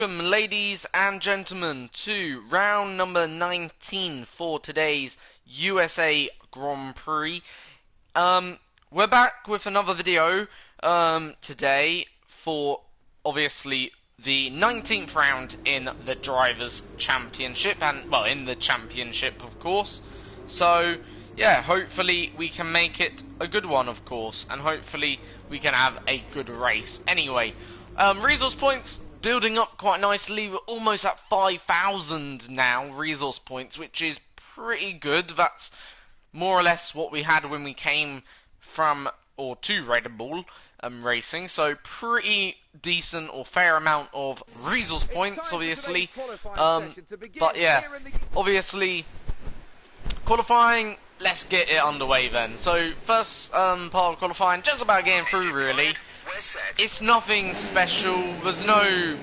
Welcome, ladies and gentlemen, to round number 19 for today's USA Grand Prix. We're back with another video today for obviously the 19th round in the Drivers' Championship, and well, in the championship, of course. So yeah, hopefully we can make it a good one, of course, and hopefully we can have a good race. Anyway, resource points building up quite nicely. We're almost at 5,000 now, resource points, which is pretty good. That's more or less what we had when we came from, or to Red Bull Racing, so pretty decent or fair amount of resource points, obviously. But yeah, obviously, qualifying, let's get it underway then. So, first part of qualifying, just about getting through, really. It's nothing special, there's no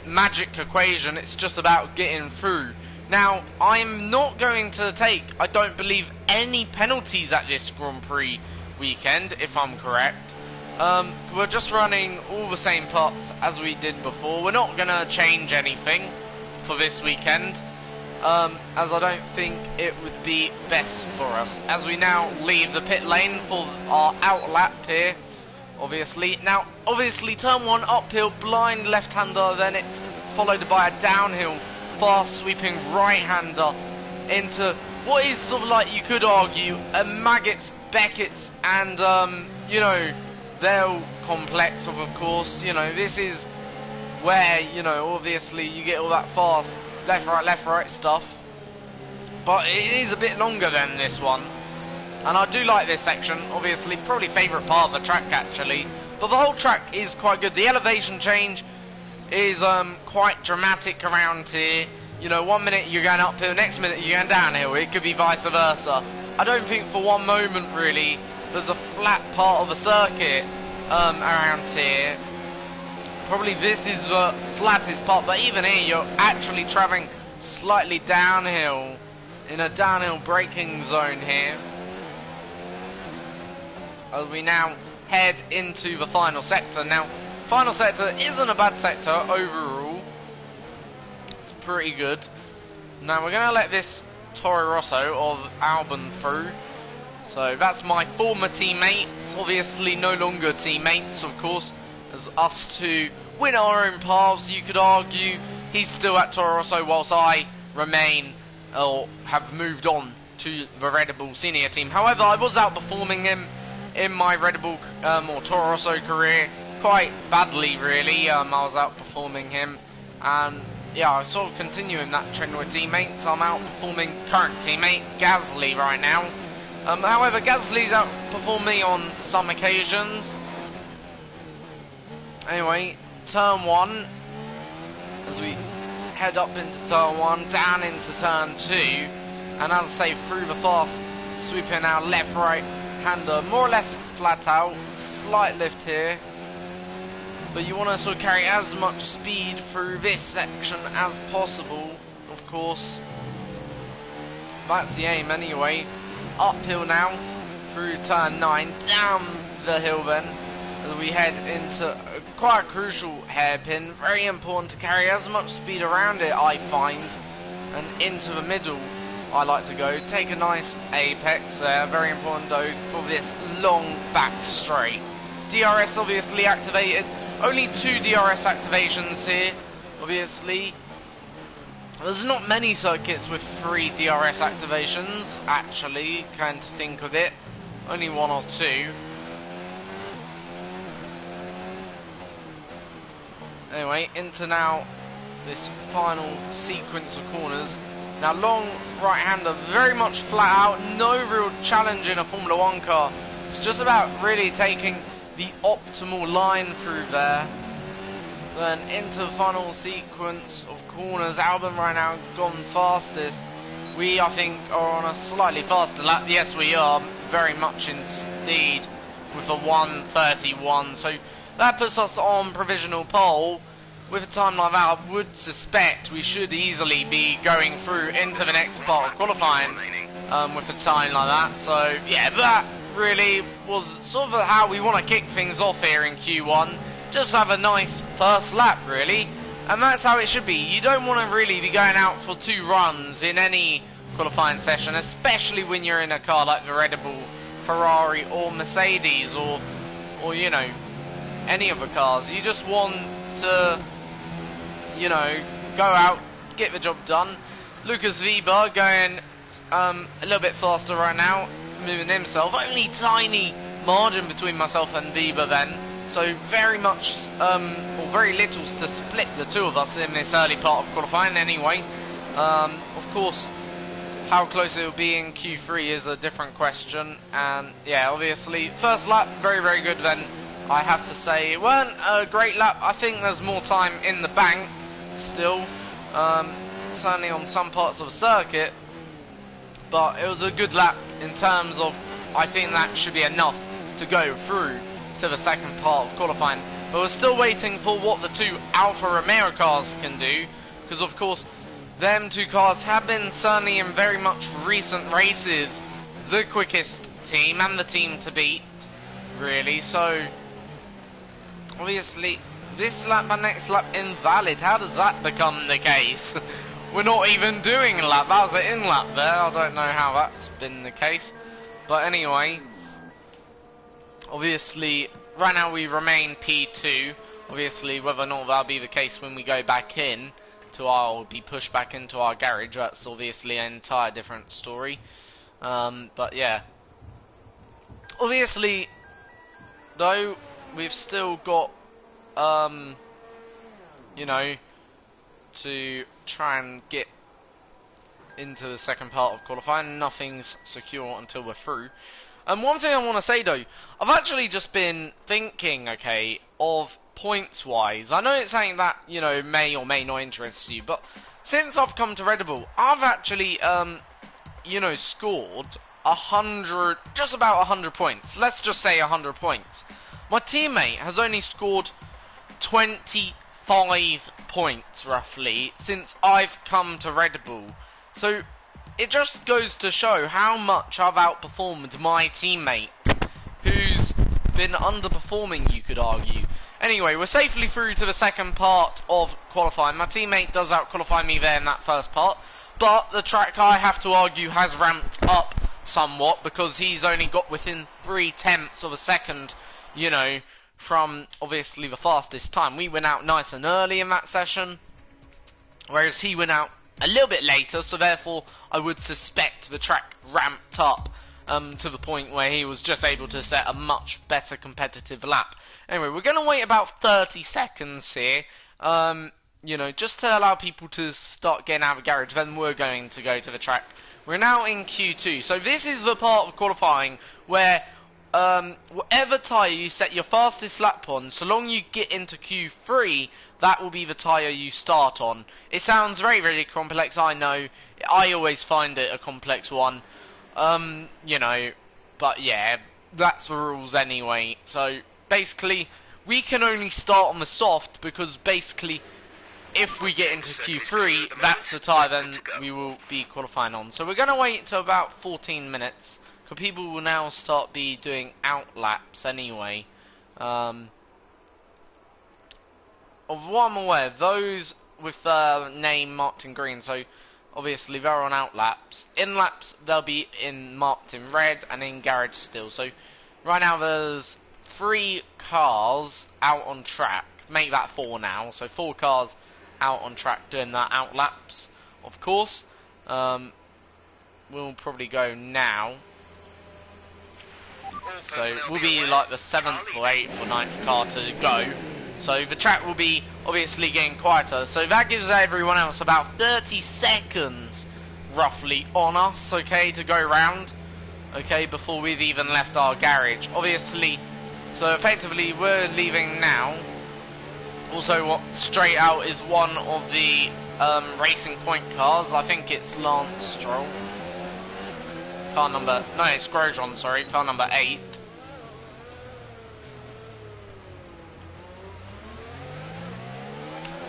magic equation, it's just about getting through. Now, I'm not going to take, I don't believe, any penalties at this Grand Prix weekend, if I'm correct. We're just running all the same parts as we did before. We're not going to change anything for this weekend, as I don't think it would be best for us. As we now leave the pit lane for our out lap here. Obviously, now, turn one uphill, blind left-hander, then it's followed by a downhill, fast sweeping right-hander into what is sort of like, you could argue, a Maggots, Beckett's, and, you know, their complex of course. You know, this is where, you know, obviously you get all that fast left, right stuff, but it is a bit longer than this one. And I do like this section, obviously, probably favourite part of the track actually, but the whole track is quite good. The elevation change is quite dramatic around here. You know, 1 minute you're going uphill, next minute you're going downhill. It could be vice versa. I don't think for one moment really there's a flat part of the circuit around here. Probably this is the flattest part, but even here you're actually travelling slightly downhill, in a downhill braking zone here. As we now head into the final sector. Now, final sector isn't a bad sector overall. It's pretty good. Now we're going to let this Toro Rosso of Albon through. So that's my former teammate, obviously no longer teammates, of course, as us two win our own paths, you could argue. He's still at Toro Rosso whilst I remain, or have moved on to the Red Bull senior team. However, I was outperforming him in my Red Bull or Toro Rosso career quite badly, really. I was outperforming him, and yeah, I sort of continuing that trend with teammates. I'm outperforming current teammate Gasly right now. However, Gasly's outperformed me on some occasions. Anyway, turn one, as we head up into turn one, down into turn two, and as I say, through the fast sweeping our left, right hander, more or less flat out, slight lift here, but you want to sort of carry as much speed through this section as possible, of course. That's the aim anyway. Uphill now, through turn 9, down the hill then, as we head into a quite crucial hairpin. Very important to carry as much speed around it, I find, and into the middle I like to go. Take a nice apex there, very important though for this long back straight. DRS obviously activated, only 2 DRS activations here, obviously. There's not many circuits with 3 DRS activations, actually, kind of think of it. Only 1 or 2. Anyway, into now this final sequence of corners. Now, long right-hander, very much flat out, no real challenge in a Formula 1 car. It's just about really taking the optimal line through there. Then into the final sequence of corners. Albon right now gone fastest. We, I think, are on a slightly faster lap. Yes, we are, very much indeed, with a 1:31. So that puts us on provisional pole. With a time like that, I would suspect we should easily be going through into the next part of qualifying with a time like that. So yeah, that really was sort of how we want to kick things off here in Q1. Just have a nice first lap, really. And that's how it should be. You don't want to really be going out for 2 runs in any qualifying session, especially when you're in a car like the Red Bull, Ferrari or Mercedes or you know, any other cars. You just want to, you know, go out, get the job done. Lucas Weber going a little bit faster right now, moving himself. Only tiny margin between myself and Weber then. So very much, or very little to split the two of us in this early part of qualifying anyway. Of course, how close it will be in Q3 is a different question. And yeah, obviously, first lap, very, very good then. I have to say, it weren't a great lap. I think there's more time in the bank still, certainly on some parts of the circuit. But it was a good lap in terms of, I think that should be enough to go through to the second part of qualifying. But we're still waiting for what the 2 Alfa Romeo cars can do, because of course them 2 cars have been certainly in very much recent races the quickest team and the team to beat, really. So obviously this lap and next lap invalid. How does that become the case? We're not even doing a lap. That was an in lap there. I don't know how that's been the case, but anyway, obviously right now we remain P2. Obviously whether or not that'll be the case when we go back in to our, be pushed back into our garage, that's obviously an entire different story. But yeah, obviously though, we've still got you know, to try and get into the second part of qualifying. Nothing's secure until we're through. And one thing I want to say though, I've actually just been thinking, okay, of points wise. I know it's something that, you know, may or may not interest you, but since I've come to Red Bull, I've actually you know, scored 100, just about 100 points. Let's just say 100 points. My teammate has only scored 25 points roughly since I've come to Red Bull. So it just goes to show how much I've outperformed my teammate, who's been underperforming, you could argue. Anyway, we're safely through to the second part of qualifying. My teammate does out-qualify me there in that first part, but the track, I have to argue, has ramped up somewhat, because he's only got within 0.3 of a second, you know, from obviously the fastest time. We went out nice and early in that session, whereas he went out a little bit later, so therefore I would suspect the track ramped up to the point where he was just able to set a much better competitive lap. Anyway, we're going to wait about 30 seconds here, you know, just to allow people to start getting out of the garage, then we're going to go to the track. We're now in Q2, so this is the part of qualifying where whatever tyre you set your fastest lap on, so long you get into Q3, that will be the tyre you start on. It sounds very, very complex, I know. I always find it a complex one. You know, but yeah, that's the rules anyway. So basically, we can only start on the soft because basically, if we get into Q3, that's the tyre then we will be qualifying on. So we're going to wait until about 14 minutes. Because people will now start be doing out laps anyway. Of what I'm aware, those with the name marked in green, so obviously they're on out laps. In laps, they'll be marked in red and in garage still. So right now there's 3 cars out on track. Make that 4 now. So 4 cars out on track doing that out laps. Of course, we'll probably go now. So we'll be like the 7th or 8th or 9th car to go. So the track will be obviously getting quieter. So that gives everyone else about 30 seconds roughly on us, okay, to go round, okay, before we've even left our garage. Obviously, so effectively we're leaving now. Also, what straight out is one of the Racing Point cars. I think it's Lance Stroll. Car number, no, it's Grosjean, sorry, car number 8.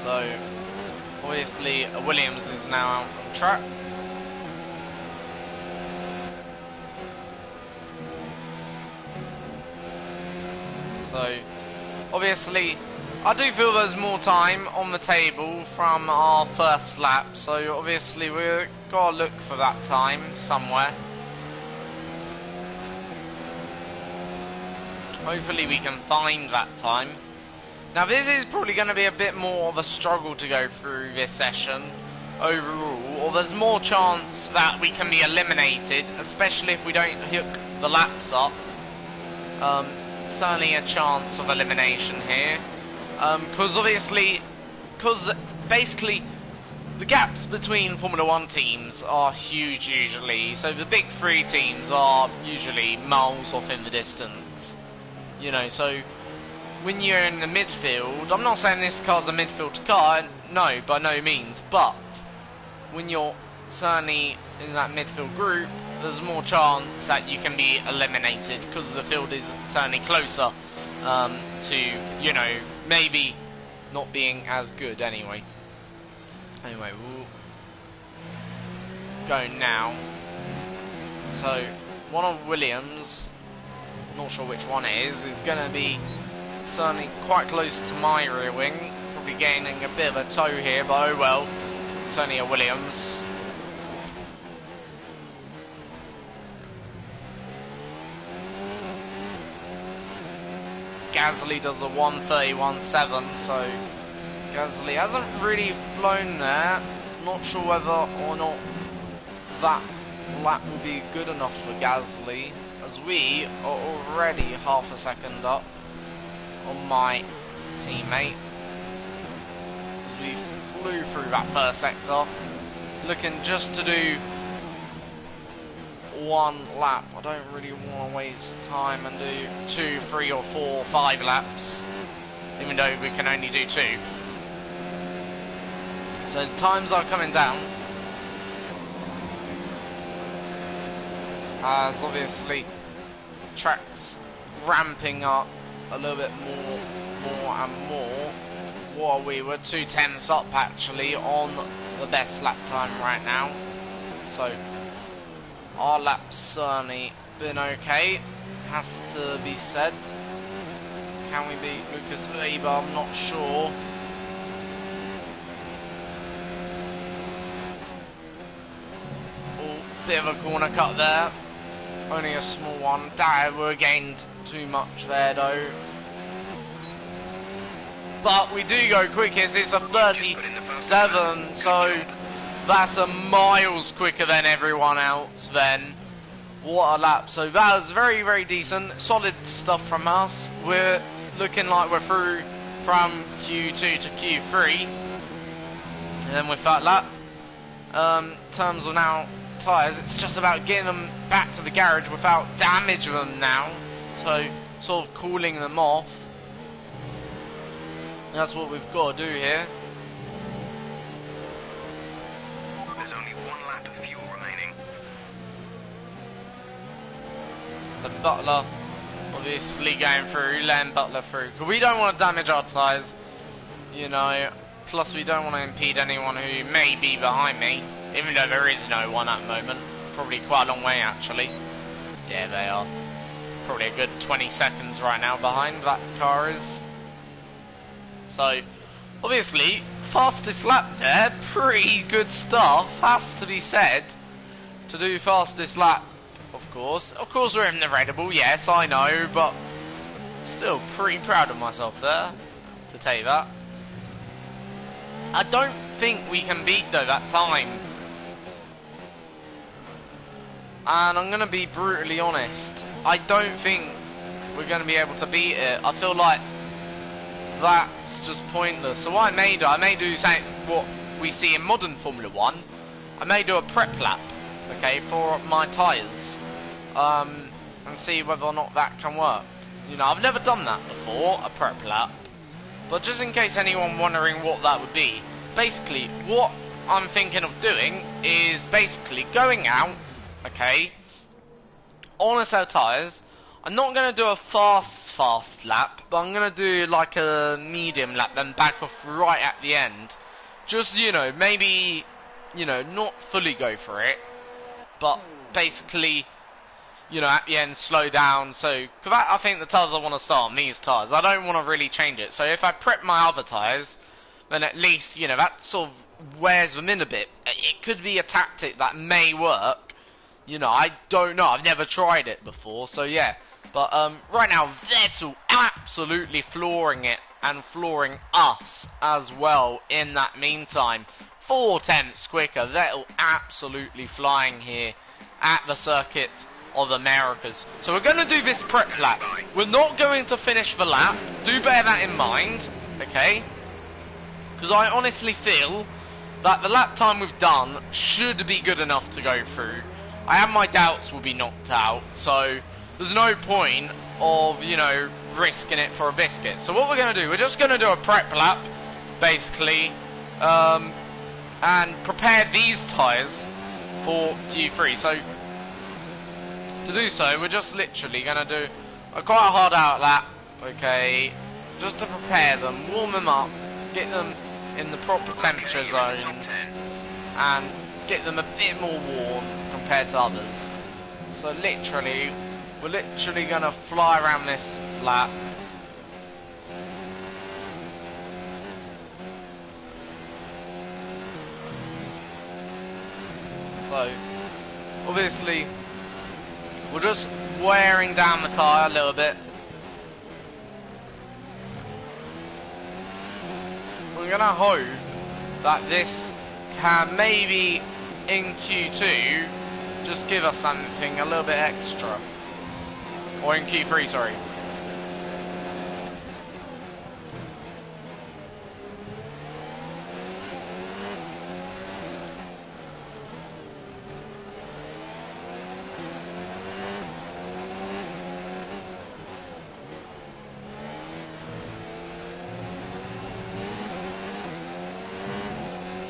So, obviously, Williams is now out on track. So, obviously, I do feel there's more time on the table from our first lap, so obviously we've got to look for that time somewhere. Hopefully we can find that time. Now this is probably going to be a bit more of a struggle to go through this session overall, or there's more chance that we can be eliminated, especially if we don't hook the laps up. Certainly a chance of elimination here. Because basically the gaps between Formula 1 teams are huge usually, so the big three teams are usually miles off in the distance, you know, so when you're in the midfield, I'm not saying this car's a midfield car, no, by no means, but when you're certainly in that midfield group, there's more chance that you can be eliminated, because the field is certainly closer to, you know, maybe not being as good anyway. Anyway, we'll go now. So, one of Williams, not sure which one it is going to be certainly quite close to my rear wing. Probably gaining a bit of a tow here, but oh well. It's only a Williams. Gasly does a 1:31.7, so Gasly hasn't really flown there. Not sure whether or not that lap will be good enough for Gasly, as we are already half a second up on my teammate. As we flew through that first sector, looking just to do one lap. I don't really want to waste time and do 2, 3 or 4, 5 laps, even though we can only do 2. So the times are coming down, as obviously track's ramping up a little bit more and more. What are we? We're 2/10 up actually on the best lap time right now. So our lap's certainly been okay, has to be said. Can we beat Lucas Weber? I'm not sure. Oh, bit of a corner cut there. Only a small one. Damn, we gained too much there though. But we do go quickest. It's a 37, so that's a miles quicker than everyone else then. What a lap. So that was very, very decent. Solid stuff from us. We're looking like we're through from Q2 to Q3. And then with that lap, in terms of now tyres, it's just about getting them back to the garage without damaging them now. So sort of cooling them off. That's what we've got to do here. There's only 1 lap of fuel remaining. So Butler obviously going through, letting Butler through. Because we don't want to damage our tyres, you know. Plus we don't want to impede anyone who may be behind me. Even though there is no one at the moment. Probably quite a long way actually. Yeah, they are. Probably a good 20 seconds right now behind that car is. So, obviously, fastest lap there, pretty good stuff, has to be said, to do fastest lap, of course. Of course we're in the Red Bull, yes, I know, but still pretty proud of myself there, to tell you that. I don't think we can beat, though, that time. And I'm going to be brutally honest, I don't think we're going to be able to beat it. I feel like that's just pointless. So what I may do something what we see in modern Formula 1. I may do a prep lap, okay, for my tyres, and see whether or not that can work. You know, I've never done that before, a prep lap, but just in case anyone wondering what that would be, basically what I'm thinking of doing is basically going out, okay, on a set of tyres. I'm not going to do a fast lap, but I'm going to do like a medium lap, then back off right at the end. Just, you know, maybe, you know, not fully go for it, but basically you know, at the end slow down. So, for that, I think the tyres I want to start on these tyres. I don't want to really change it. So if I prep my other tyres, then at least, you know, that sort of wears them in a bit. It could be a tactic that may work. You know, I don't know. I've never tried it before, so yeah. But right now, Vettel absolutely flooring it and flooring us as well in that meantime. 4/10 quicker. Vettel absolutely flying here at the Circuit of Americas. So we're going to do this prep lap. We're not going to finish the lap. Do bear that in mind, okay? Because I honestly feel that the lap time we've done should be good enough to go through. I have my doubts we'll be knocked out, so there's no point of, you know, risking it for a biscuit. So what we're going to do, we're just going to do a prep lap, basically, and prepare these tyres for Q3. So to do so, we're just literally going to do a quite hard out lap, okay, just to prepare them, warm them up, get them in the proper temperature zone, and get them a bit more warm compared to others. So literally, we're literally going to fly around this lap. So, obviously, we're just wearing down the tyre a little bit. We're going to hope that this can maybe in Q2 just give us something a little bit extra. Or in Q3, sorry.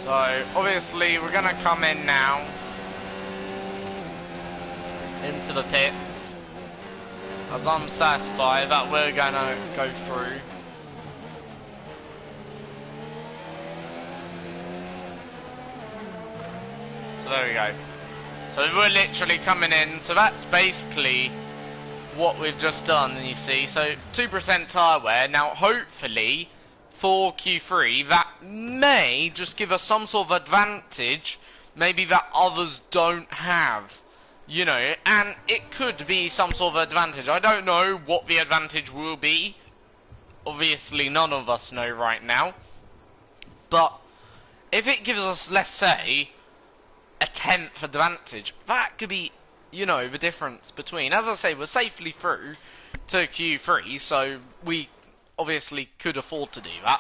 So, obviously, we're going to come in now into the pits, as I'm satisfied that we're going to go through. So there we go. So we're literally coming in, so that's basically what we've just done, you see. So 2% tyre wear. Now hopefully for Q3 that may just give us some sort of advantage, maybe that others don't have, you know, and it could be some sort of advantage. I don't know what the advantage will be. Obviously none of us know right now, but if it gives us, let's say, a 10th advantage, that could be, you know, the difference between, as I say, we're safely through to Q3, so we obviously could afford to do that.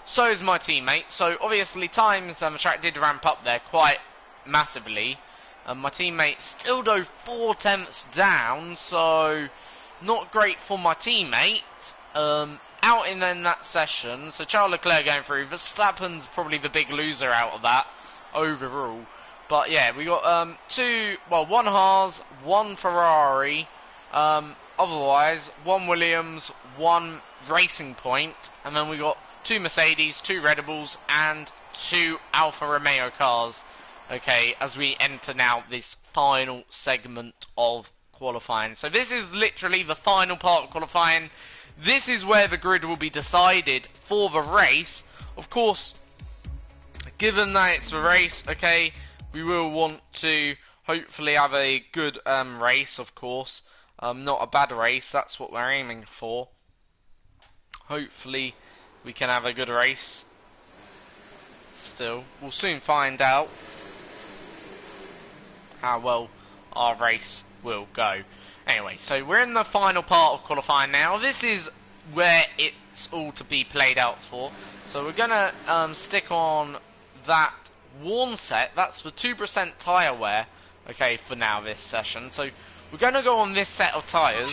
So is my teammate. So obviously times on the track did ramp up there quite massively. My teammate still though 4/10 down, so not great for my teammate. Out in then that session, so Charles Leclerc going through. Verstappen's probably the big loser out of that overall. But yeah, we got one Haas, one Ferrari. Otherwise, one Williams, one Racing Point, and then we got 2 Mercedes, 2 Red Bulls, and 2 Alfa Romeo cars. Okay, as we enter now this final segment of qualifying. So this is literally the final part of qualifying. This is where the grid will be decided for the race. Of course, given that it's the race, okay, we will want to hopefully have a good race, of course. Not a bad race, that's what we're aiming for. Hopefully we can have a good race still. We'll soon find out how well our race will go. Anyway, so we're in the final part of qualifying now. This is where it's all to be played out for. So we're going to stick on that worn set. That's the 2% tyre wear, okay, for now this session. So we're going to go on this set of tyres.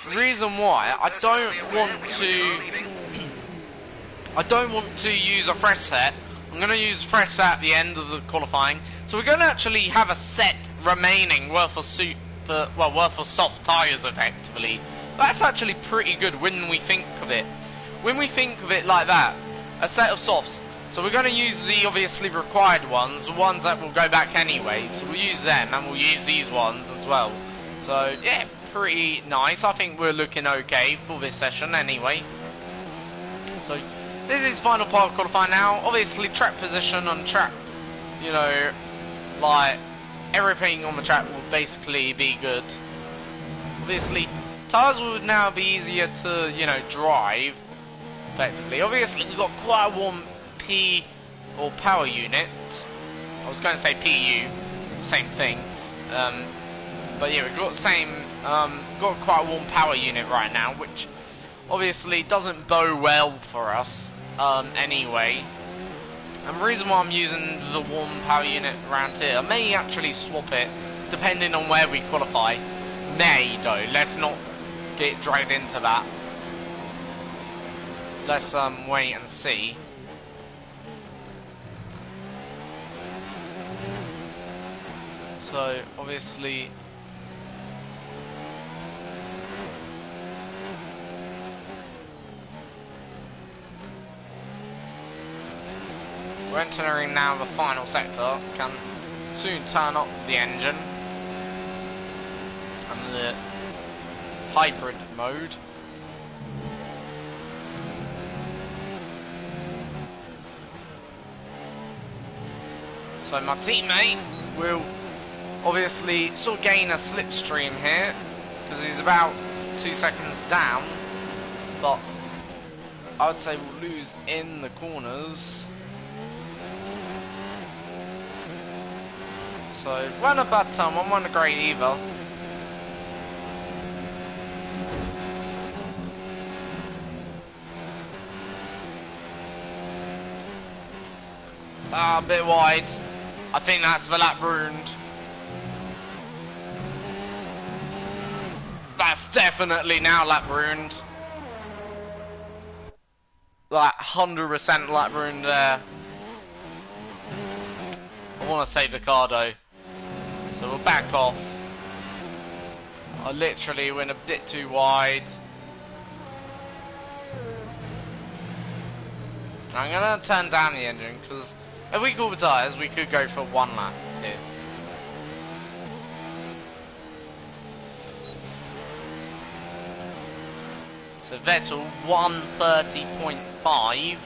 The reason why, I don't want to use a fresh set. I'm going to use a fresh set at the end of the qualifying. So we're going to actually have a set remaining worth of soft tyres effectively. That's actually pretty good when we think of it. When we think of it like that, a set of softs. So we're going to use the obviously required ones, the ones that will go back anyway. So we'll use them and we'll use these ones as well. So yeah, pretty nice. I think we're looking okay for this session anyway. So this is final part of qualifying now. Obviously track position on track, you know, like everything on the track will basically be good. Obviously tyres would now be easier to, you know, drive effectively. Obviously we've got quite a warm P or power unit. I was going to say PU, same thing. But yeah, we've got got quite a warm power unit right now, which obviously doesn't bode well for us anyway. And the reason why I'm using the warm power unit around here, I may actually swap it depending on where we qualify. May though, let's not get dragged into that. Let's wait and see. So obviously we're entering now the final sector. Can soon turn up the engine and the hybrid mode. So my teammate will obviously sort of gain a slipstream here because he's about 2 seconds down, but I would say we'll lose in the corners. So run a bad time, I'm on a great either. A bit wide. I think that's the lap ruined. That's definitely now lap ruined. Like 100% lap ruined there. I want to save the car though. So we'll back off. I literally went a bit too wide. I'm gonna turn down the engine because if we cool the tyres we could go for one lap here. So Vettel 130.5.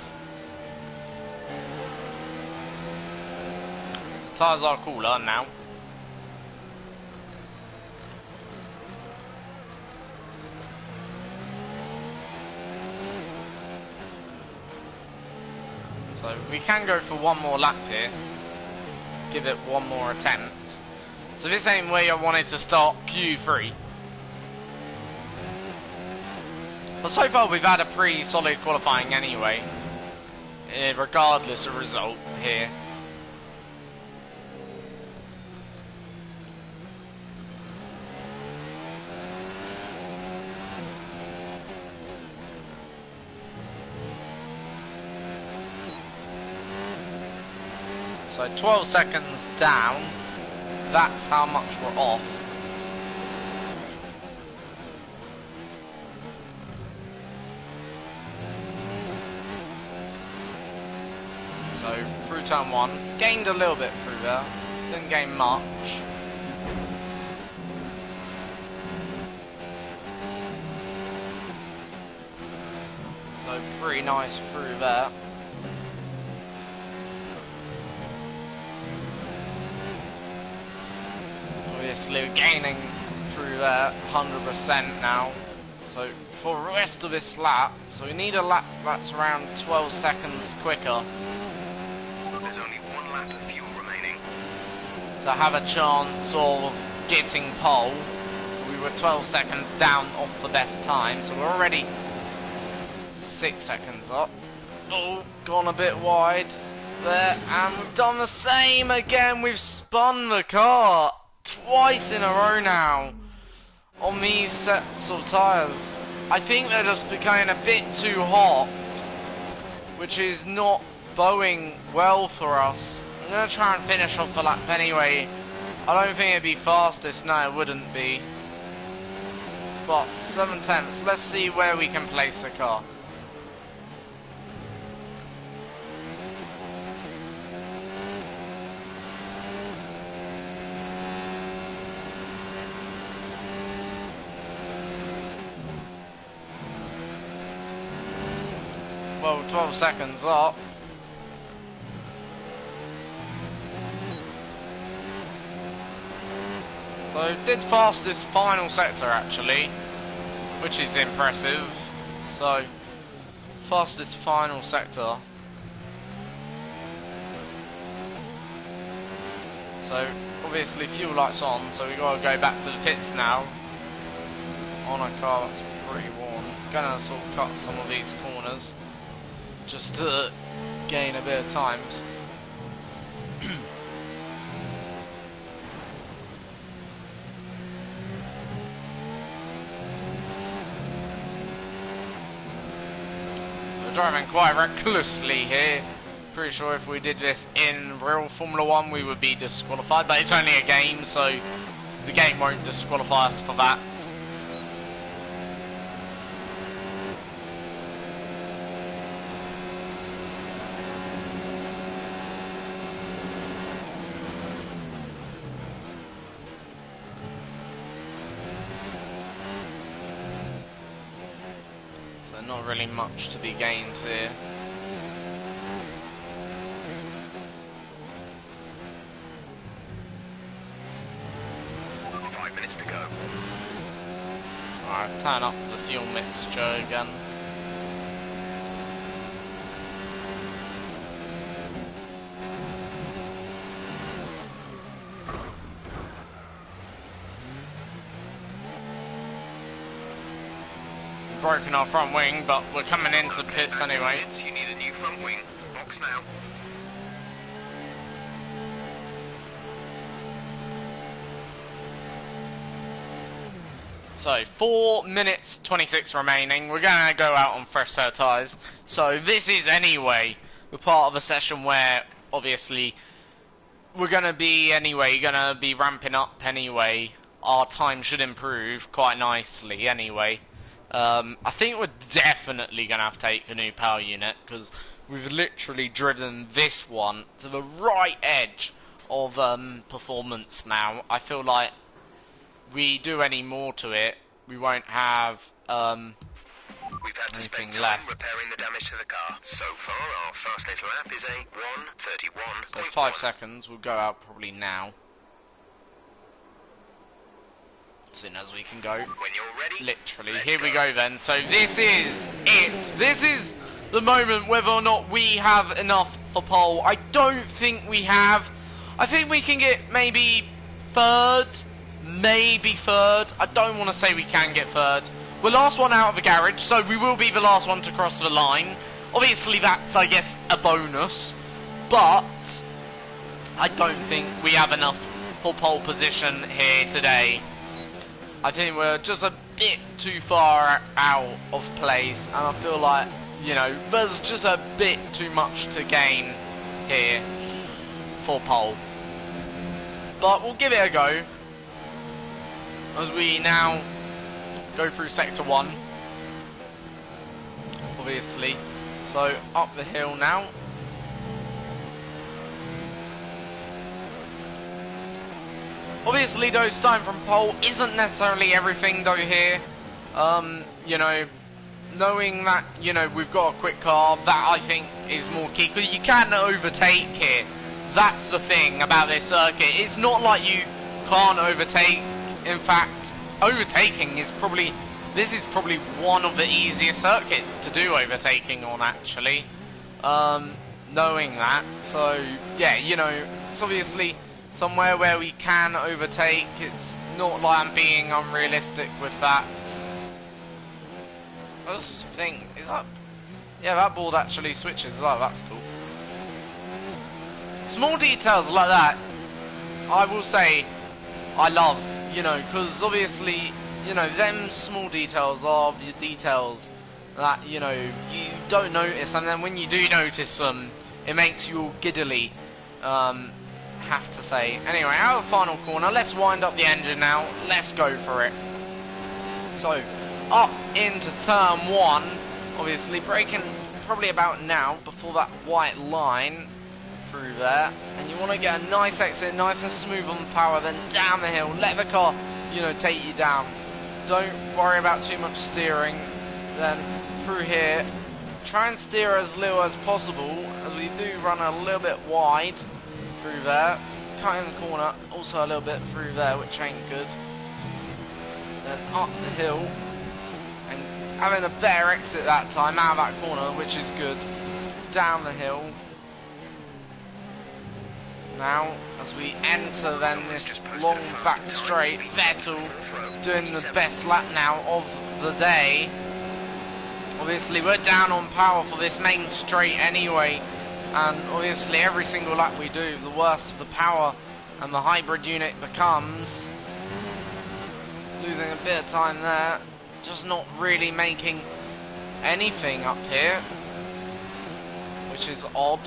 The tyres are cooler now. So we can go for one more lap here. Give it one more attempt. So this ain't where I wanted to start Q3. But so far we've had a pretty solid qualifying anyway, regardless of result here. So 12 seconds down, that's how much we're off. So through turn one, gained a little bit through there, didn't gain much. So pretty nice through there. Obviously we're gaining through there 100% now. So for the rest of this lap, so we need a lap that's around 12 seconds quicker. There's only one lap of fuel remaining. To have a chance of getting pole. We were 12 seconds down off the best time, so we're already 6 seconds up. Oh, gone a bit wide there, and we've done the same again. We've spun the car twice in a row now on these sets of tyres. I think they're just becoming a bit too hot, which is not bowing well for us. I'm going to try and finish off the lap anyway. I don't think it'd be fastest, no it wouldn't be. But 7/10, let's see where we can place the car. well, 12 seconds up. So did fastest final sector actually, which is impressive. So fastest final sector. So obviously fuel lights on, so we gotta go back to the pits now. On a car that's pretty worn. Gonna sort of cut some of these corners just to gain a bit of time. We're driving quite recklessly here. Pretty sure if we did this in real Formula 1 we would be disqualified, but it's only a game, so the game won't disqualify us for that. So not really much to be gained here. To go. Alright, turn up the fuel mixture again. We've broken our front wing, but we're coming into pits anyway. You need a new front wing. Box now. So 4 minutes 26 remaining. We're gonna go out on fresh set of tyres. So this is anyway the part of a session where obviously we're gonna be ramping up anyway. Our time should improve quite nicely anyway. I think we're definitely gonna have to take a new power unit because we've literally driven this one to the right edge of performance now. I feel like we do any more to it, we won't have We've had to spend time left. repairing the damage to the car. So far, our fastest lap is a 1:31.1. So 5 seconds, we'll go out probably now. As soon as we can go. When you're ready, Literally, let's here we go. go then. So this is it. This is the moment whether or not we have enough for pole. I don't think we have. I think we can get maybe third. Maybe third. I don't want to say we can get third. We're last one out of the garage, so we will be the last one to cross the line. Obviously that's, I guess, a bonus. But I don't think we have enough for pole position here today. I think we're just a bit too far out of place, and I feel like, you know, there's just a bit too much to gain here for pole. But we'll give it a go as we now go through sector 1, obviously. So up the hill now. Obviously though, starting from pole isn't necessarily everything though here. You know, knowing that, you know, we've got a quick car, that I think is more key, because you can overtake here. That's the thing about this circuit. It's not like you can't overtake. In fact, overtaking is probably, this is probably one of the easiest circuits to do overtaking on actually. Knowing that, so yeah, you know, it's obviously somewhere where we can overtake. It's not like I'm being unrealistic with that. I just think, is that, yeah, that board actually switches. Oh, that's cool. Small details like that, I will say, I love, you know, because obviously, you know, them small details are the details that, you know, you don't notice, and then when you do notice them, it makes you all giddily, have to say. Anyway, out of the final corner, let's wind up the engine now, let's go for it. So, up into turn 1, obviously braking probably about now, before that white line through there, and you want to get a nice exit, nice and smooth on the power, then down the hill, let the car, you know, take you down. Don't worry about too much steering, then through here, try and steer as little as possible, as we do run a little bit wide through there. Cutting the corner, also a little bit through there, which ain't good. Then up the hill, and having a better exit that time out of that corner, which is good. Down the hill. Now, as we enter then this long back straight, Vettel doing the best lap now of the day. Obviously we're down on power for this main straight anyway, and obviously every single lap we do, the worse the power and the hybrid unit becomes. Losing a bit of time there, just not really making anything up here, which is odd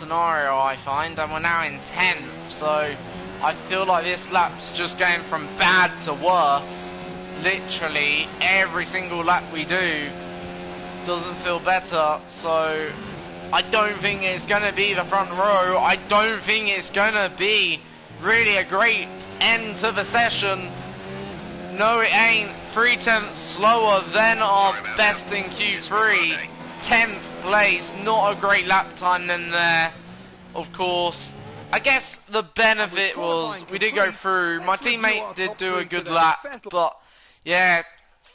scenario I find, and we're now in 10th, so I feel like this lap's just going from bad to worse. Literally every single lap we do doesn't feel better, so I don't think it's going to be the front row. I don't think it's going to be really a great end to the session. No, it ain't. 0.3 slower than our best in Q3. 10th place, not a great lap time then there, of course. I guess the benefit was we did go through. My teammate did do a good lap, but yeah,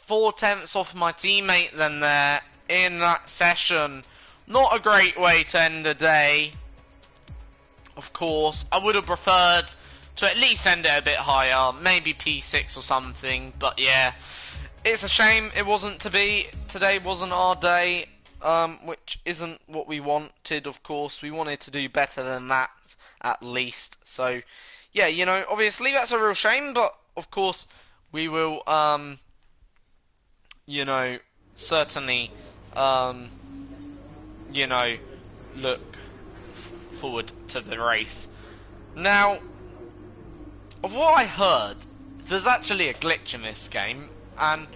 0.4 off my teammate then there in that session. Not a great way to end the day, of course. I would have preferred to at least end it a bit higher, maybe P6 or something, but yeah, it's a shame it wasn't to be. Today wasn't our day. Which isn't what we wanted, of course. We wanted to do better than that, at least. So, yeah, you know, obviously that's a real shame, but, of course, we will, you know, certainly, you know, look forward to the race. Now, of what I heard, there's actually a glitch in this game, and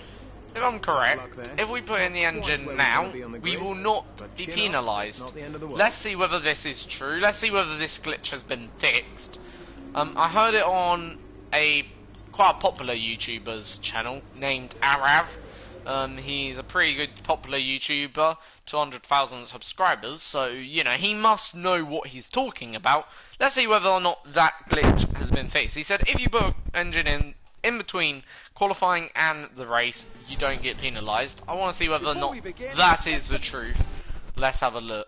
if I'm correct, if we put in the engine now, we will not be penalised. Let's see whether this is true. Let's see whether this glitch has been fixed. I heard it on quite a popular YouTuber's channel named Arav. He's a pretty good popular YouTuber, 200,000 subscribers, so, you know, he must know what he's talking about. Let's see whether or not that glitch has been fixed. He said if you put engine in between qualifying and the race, you don't get penalised. I want to see whether or not that is the truth. Let's have a look.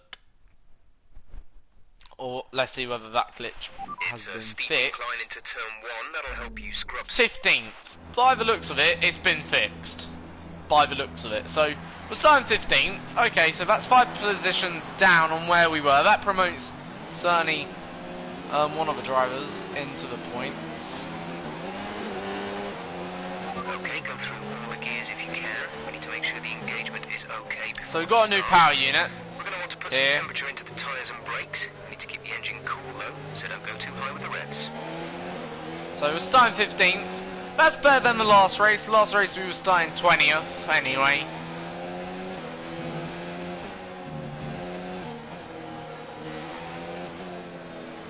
Or let's see whether that glitch has been fixed. Into turn 1. That'll help you scrub 15th. By the looks of it, it's been fixed. By the looks of it. So, we're starting 15th. Okay, so that's 5 positions down on where we were. That promotes certainly one of the drivers into the points. Okay, go through all the gears if you can. We need to make sure the engagement is okay before So we've got a new power unit. We're going to want to put some temperature into the tyres and brakes. We need to keep the engine cool though, so don't go too high with the revs. So we're starting 15th. That's better than the last race. The last race we were starting 20th anyway.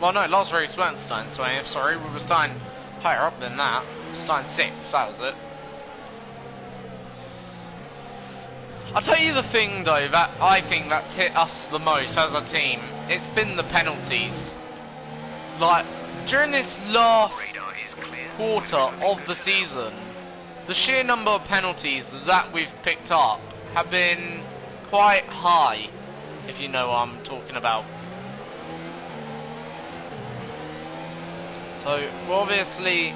Well no, last race we weren't starting 20th, sorry. We were starting higher up than that. Starting 6th, that was it. I'll tell you the thing though, that I think that's hit us the most as a team. It's been the penalties. Like, during this last quarter of the season, the sheer number of penalties that we've picked up have been quite high, if you know what I'm talking about. So, we're obviously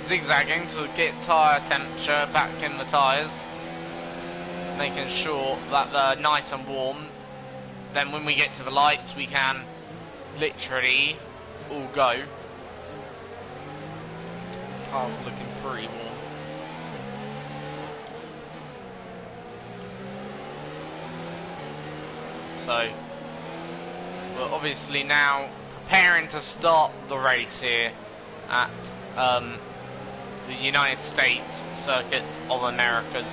zigzagging to get tyre temperature back in the tyres, making sure that they're nice and warm. Then when we get to the lights we can literally all go. Car's looking pretty warm. So we're obviously now preparing to start the race here at the United States Circuit of Americas.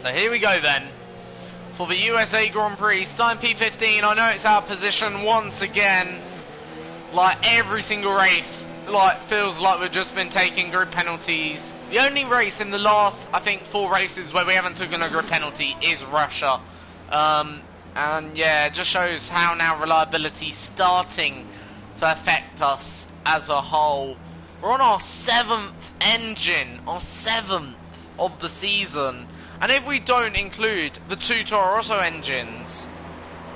So So here we go then. For the USA Grand Prix, starting P15, I know it's our position once again. Like every single race, like feels like we've just been taking grid penalties. The only race in the last, I think, 4 races where we haven't taken a grid penalty is Russia. And yeah, it just shows how now reliability starting to affect us as a whole. We're on our 7th engine, our 7th of the season. And if we don't include the 2 Toro Rosso engines,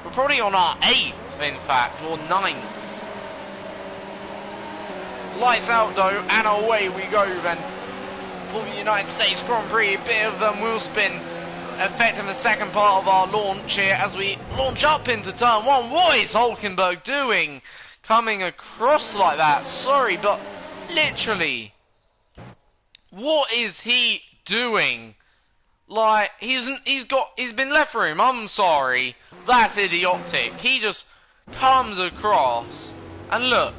we're probably on our 8th, in fact, or 9th. Lights out though, and away we go then. For the United States Grand Prix, a bit of wheel spin affecting the second part of our launch here as we launch up into turn 1. What is Hulkenberg doing? Coming across like that, sorry, but literally, what is he doing? Like, he's been left room, I'm sorry, that's idiotic. He just comes across, and look,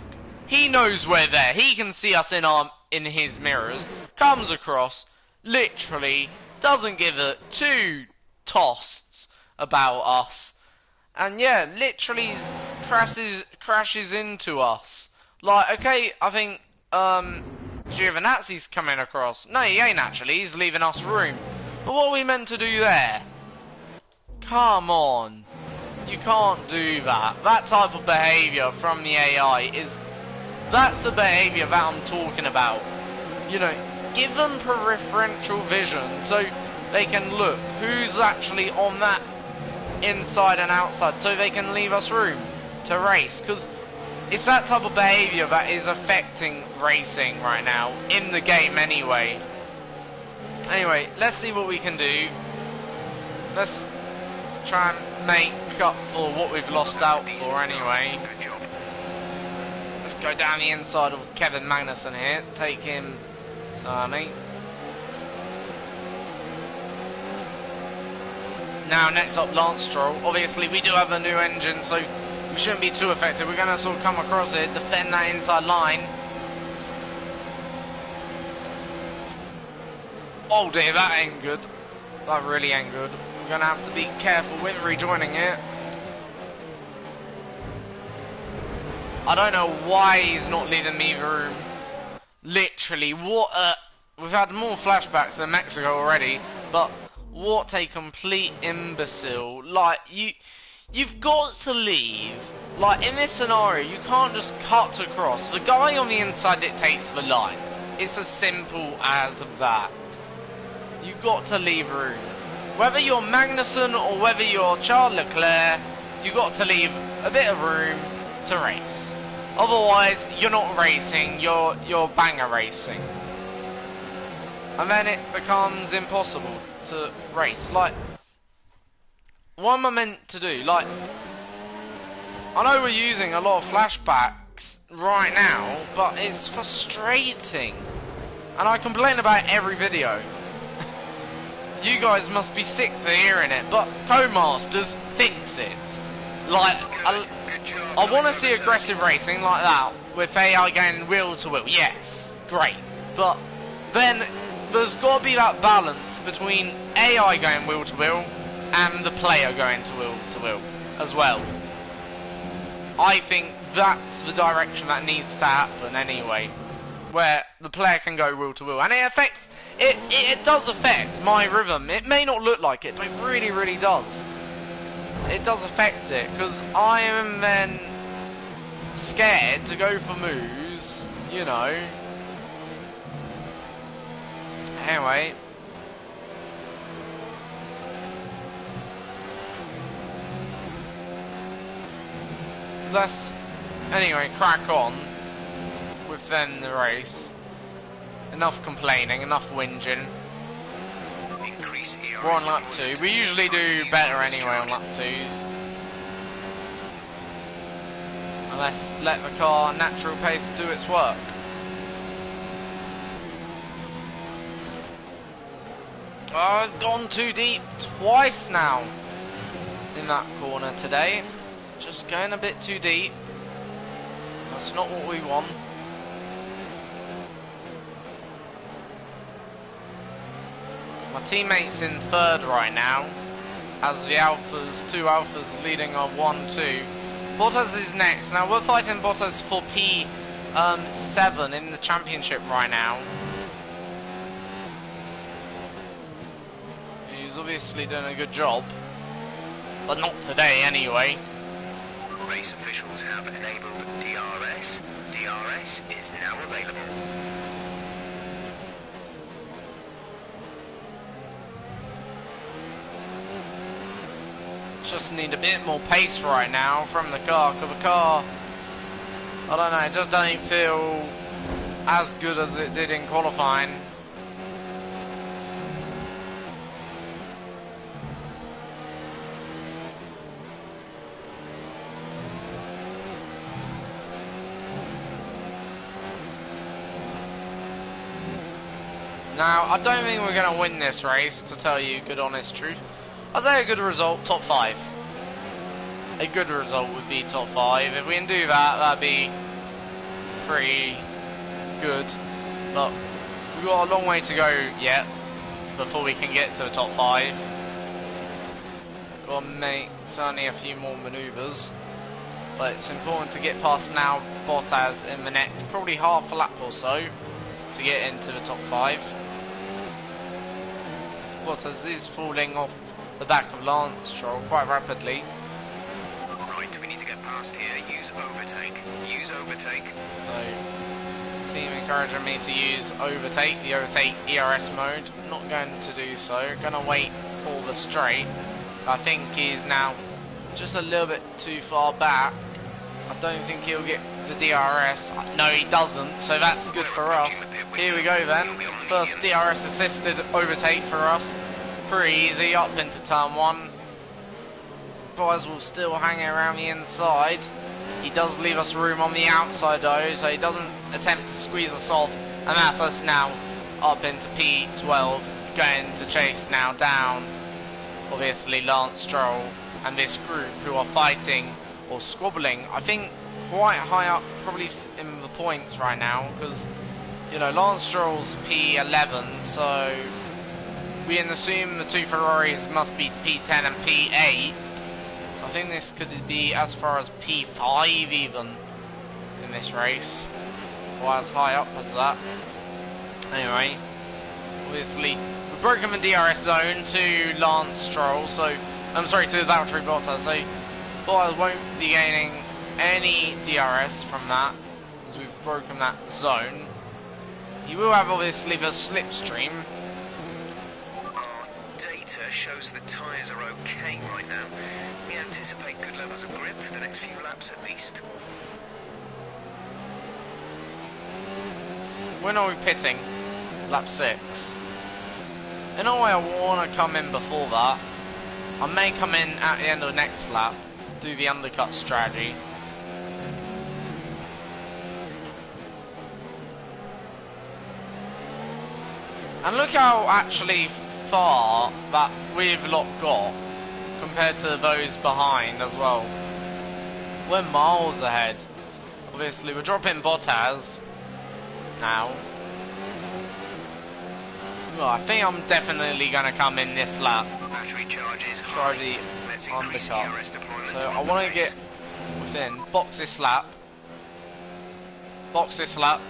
he knows we're there, he can see us in his mirrors, comes across, literally, doesn't give a 2 tosses about us, and yeah, literally crashes into us. Like, okay, I think, Giovinazzi's coming across. No, he ain't actually, he's leaving us room. But what are we meant to do there? Come on. You can't do that. That type of behaviour from the AI that's the behaviour that I'm talking about. You know, give them preferential vision so they can look who's actually on that inside and outside so they can leave us room to race. Because it's that type of behaviour that is affecting racing right now, in the game anyway. Anyway, let's see what we can do. Let's try and make up for what we've lost out for anyway. Let's go down the inside of Kevin Magnussen here. Take him, Sarni. Now, next up, Lance Stroll. Obviously, we do have a new engine, so we shouldn't be too affected. We're going to sort of come across it, defend that inside line. Oh dear, that ain't good. That really ain't good. We're going to have to be careful with rejoining it. I don't know why he's not leaving me the room. Literally, we've had more flashbacks than Mexico already, but what a complete imbecile. Like, you've got to leave. Like, in this scenario, you can't just cut across. The guy on the inside dictates the line. It's as simple as that. You've got to leave room. Whether you're Magnussen or whether you're Charles Leclerc, you've got to leave a bit of room to race. Otherwise, you're not racing, you're banger racing. And then it becomes impossible to race. Like, what am I meant to do? Like, I know we're using a lot of flashbacks right now, but it's frustrating. And I complain about it every video. You guys must be sick to hearing it, but Codemasters thinks it. Like, I want to see aggressive racing like that, with AI going wheel to wheel, yes, great. But then, there's got to be that balance between AI going wheel to wheel, and the player going to wheel as well. I think that's the direction that needs to happen anyway, where the player can go wheel to wheel, and it does affect my rhythm. It may not look like it, but it really, really does. It does affect it, because I am then scared to go for moves, you know. Anyway. Let's, anyway, crack on with then the race. Enough complaining, enough whinging. We're on lap 2. We usually do better anyway on lap 2. And let's let the car natural pace do its work. Oh, I've gone too deep twice now in that corner today. Just going a bit too deep. That's not what we want. My teammate's in third right now, as the two Alphas leading a 1-2. Bottas is next. Now we're fighting Bottas for P7 in the championship right now. He's obviously doing a good job, but not today anyway. Race officials have enabled DRS. DRS is now available. Just need a bit more pace right now from the car, because the car, I don't know, it just doesn't feel as good as it did in qualifying. Now, I don't think we're going to win this race, to tell you good honest truth. I'd say a good result, top 5. A good result would be top 5. If we can do that, that'd be pretty good. But we've got a long way to go yet before we can get to the top 5. Got to make certainly a few more manoeuvres. But it's important to get past now Bottas in the next probably half a lap or so to get into the top 5. Bottas is falling off the back of Lance Stroll quite rapidly. Right, we need to get past here. Use overtake. Use overtake. So, team encouraging me to use overtake, the overtake ERS mode. Not going to do so. Going to wait for the straight. I think he's now just a little bit too far back. I don't think he'll get the DRS. No, he doesn't, so that's good for us. Here we go then. First DRS assisted overtake for us. Pretty easy, up into turn 1. Bottas will still hang around the inside. He does leave us room on the outside though, so he doesn't attempt to squeeze us off. And that's us now up into P12, going to chase now down, obviously, Lance Stroll and this group who are fighting or squabbling, I think, quite high up probably in the points right now, because, you know, Lance Stroll's P11, so we can assume the two Ferraris must be P10 and P8. I think this could be as far as P5 even in this race, or as high up as that. Anyway, obviously we've broken the DRS zone to Lance Stroll, so I'm sorry, to Valtteri Bottas, so Bottas won't be gaining any DRS from that, as we've broken that zone. He will have obviously the slipstream. Our data shows the tyres are okay right now. We anticipate good levels of grip for the next few laps at least. When are we pitting? Lap 6. In a way, I want to come in before that. I may come in at the end of the next lap, do the undercut strategy. And look how actually far that we've lot got compared to those behind as well. We're miles ahead. Obviously we're dropping Bottas now. Well, I think I'm definitely going to come in this lap. Battery charges Try the undercut. So I want to get within. Box this lap. Box this lap.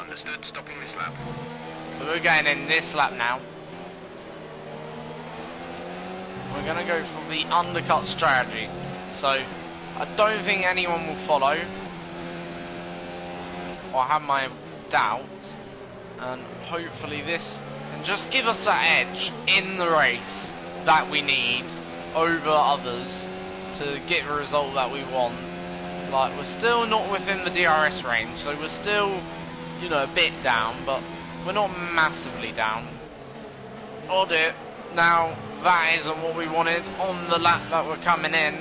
Understood, stopping this lap. So we're going in this lap now. We're going to go for the undercut strategy. So I don't think anyone will follow. I have my doubts. And hopefully this can just give us that edge in the race that we need over others to get the result that we want. Like, we're still not within the DRS range, so we're still, you know, a bit down, but we're not massively down. Oh dear. Now, that isn't what we wanted on the lap that we're coming in.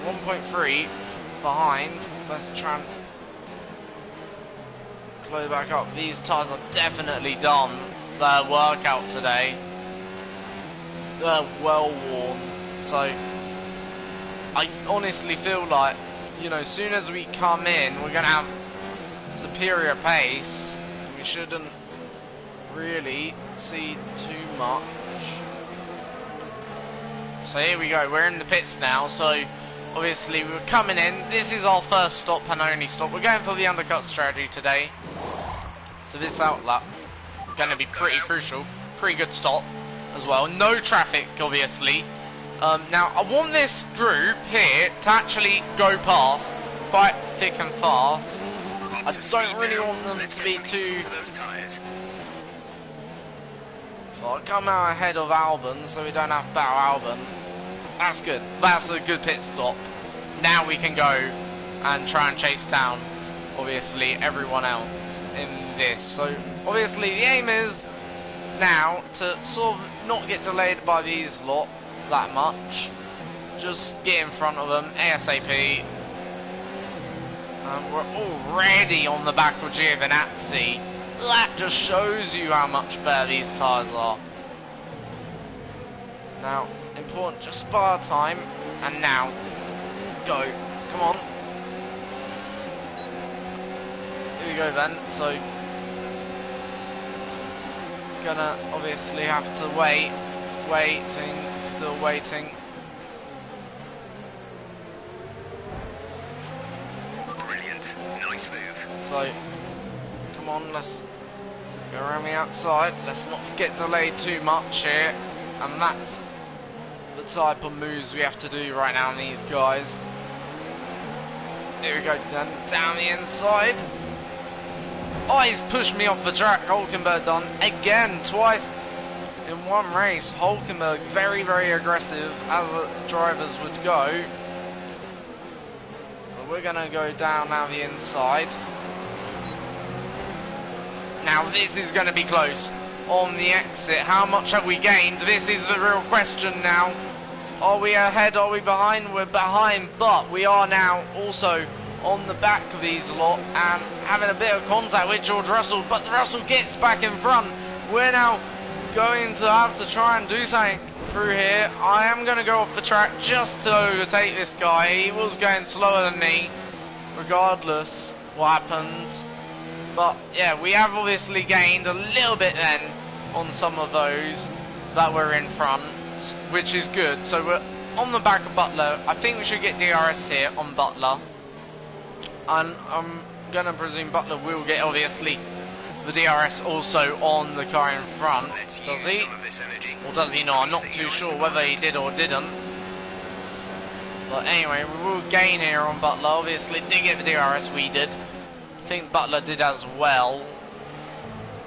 1.3 behind. Let's try and close back up. These tyres are definitely done their workout today. They're well worn. So, I honestly feel like, you know, as soon as we come in, we're going to have superior pace. We shouldn't really see too much. So here we go, we're in the pits now, so obviously we're coming in. This is our first stop and only stop. We're going for the undercut strategy today. So this outlap is going to be pretty crucial. Pretty good stop as well. No traffic, obviously. Now, I want this group here to actually go past quite thick and fast. I don't really want them to be too... So I'll come out ahead of Albon so we don't have to battle Albon. That's good. That's a good pit stop. Now we can go and try and chase down, obviously, everyone else in this. So, obviously, the aim is now to sort of not get delayed by these lot that much. Just get in front of them ASAP. We're already on the back of Giovinazzi. That just shows you how much better these tyres are. Now, important, just spare time, and now, go, come on. Here we go then, so, gonna obviously have to still waiting. Brilliant, nice move. So, come on, let's go around the outside. Let's not get delayed too much here. And that's the type of moves we have to do right now on these guys. Here we go then, down the inside. Oh, he's pushed me off the track. Hulkenberg done again, twice in one race. Hulkenberg very, very aggressive, as the drivers would go. So we're going to go down now the inside. Now this is going to be close on the exit. How much have we gained? This is the real question now. Are we ahead? Are we behind? We're behind, but we are now also on the back of these lot and having a bit of contact with George Russell, but Russell gets back in front. We're now going to have to try and do something through here. I am going to go off the track just to overtake this guy. He was going slower than me, regardless what happened. But yeah, we have obviously gained a little bit then on some of those that were in front, which is good. So we're on the back of Butler. I think we should get DRS here on Butler. And I'm going to presume Butler will get, obviously, the DRS also on the car in front. Does he? Or does he not? I'm not too sure whether he did or didn't. But anyway, we will gain here on Butler. Obviously, did get the DRS, we did. I think Butler did as well.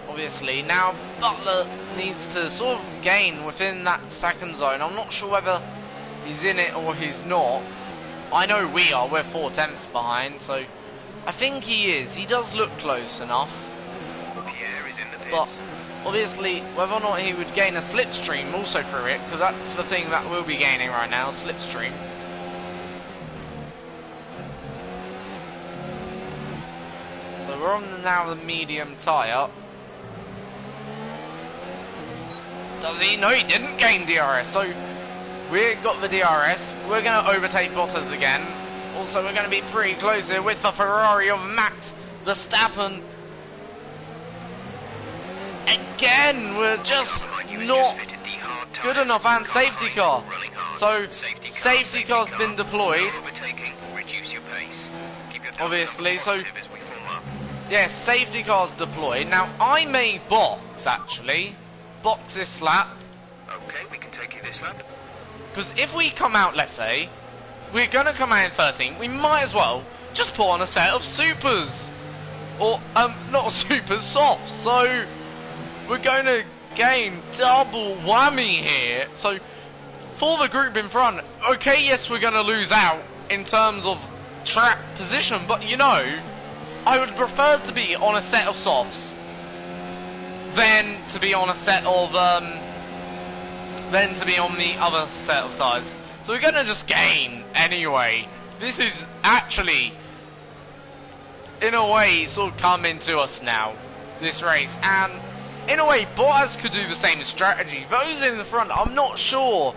Obviously, now Butler needs to sort of gain within that second zone. I'm not sure whether he's in it or he's not. I know we are, we're 4/10 behind, so I think he is. He does look close enough. Pierre is in the pits. But obviously, whether or not he would gain a slipstream also through it, because that's the thing that we'll be gaining right now, slipstream. So we're on now the medium tyre. Does he? No, he didn't gain DRS, so we got the DRS. We're going to overtake Bottas again. Also, we're going to be pretty close here with the Ferrari of Max Verstappen. Again, we're just not good enough, and safety car. So, safety car's been deployed. Obviously, so, yes, safety car's deployed. Now, I may box, actually. Box this lap. Okay, we can take you this lap. Because if we come out, let's say, we're going to come out in 13, we might as well just put on a set of supers. Or, not supers, softs. So, we're going to gain double whammy here. So, for the group in front, okay, yes, we're going to lose out in terms of track position, but you know, I would prefer to be on a set of softs than to be on a set of, than to be on the other set of tyres. So we're going to just gain anyway. This is actually, in a way, sort of coming to us now, this race. And in a way, Bottas could do the same strategy. Those in the front, I'm not sure.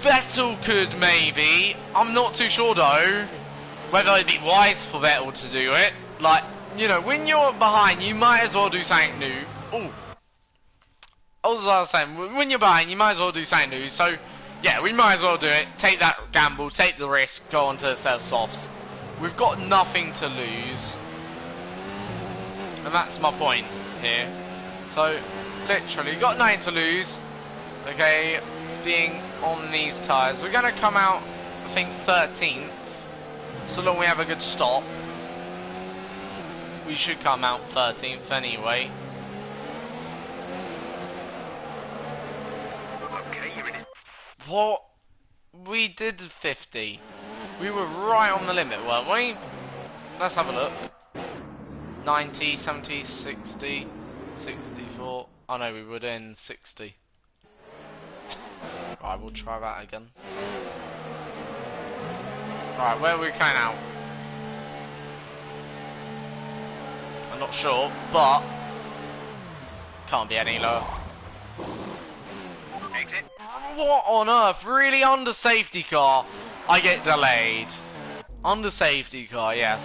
Vettel could maybe. I'm not too sure though whether it'd be wise for Vettel to do it. Like, you know, when you're behind, you might as well do something new. Oh, as I was saying, when you're buying, you might as well do something new. So, yeah, we might as well do it. Take that gamble, take the risk, go on to the set of softs. We've got nothing to lose, and that's my point here. So, literally, got nothing to lose. Okay, being on these tyres, we're gonna come out, I think, 13th. So long we have a good stop, we should come out 13th anyway. Okay, you're in it. What? We did 50. We were right on the limit, weren't we? Let's have a look. 90, 70, 60, 64. Oh no, we were in 60. Right, we'll try that again. Right, where are we going out? I'm not sure, but can't be any lower. Exit. What on earth? Really? Under safety car, I get delayed. Under safety car, yes.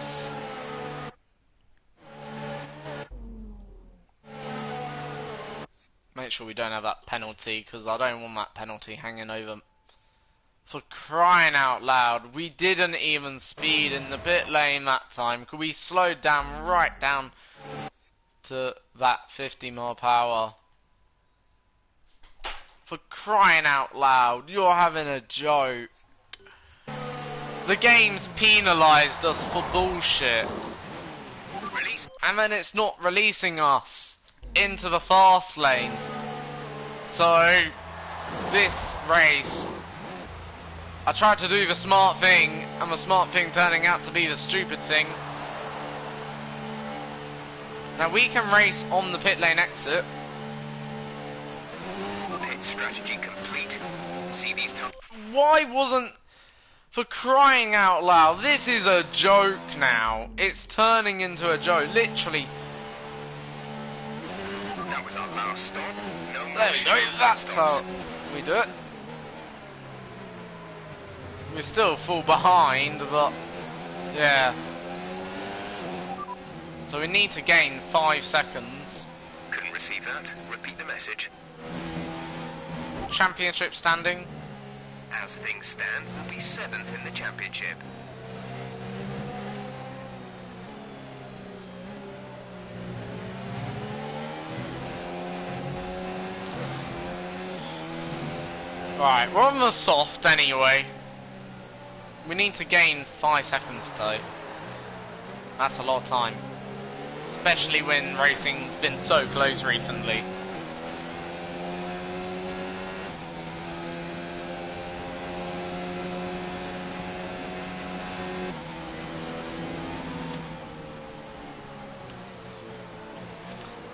Make sure we don't have that penalty, because I don't want that penalty hanging over. For crying out loud, we didn't even speed in the pit lane that time. Could we slowed down right down to that 50 mile per hour? For crying out loud, you're having a joke. The game's penalised us for bullshit. Release. And then it's not releasing us into the fast lane. So, this race, I tried to do the smart thing, and the smart thing turning out to be the stupid thing. Now we can race on the pit lane exit. Pit strategy complete. See these top. Why wasn't... For crying out loud, this is a joke now. It's turning into a joke, literally. That was our last stop. No more There we go, that's stops. how we do it. We're still full behind, but yeah. So we need to gain 5 seconds. Couldn't receive that. Repeat the message. Championship standing. As things stand, we'll be 7th in the championship. Right, we're on the soft anyway. We need to gain 5 seconds though. That's a lot of time. Especially when racing's been so close recently.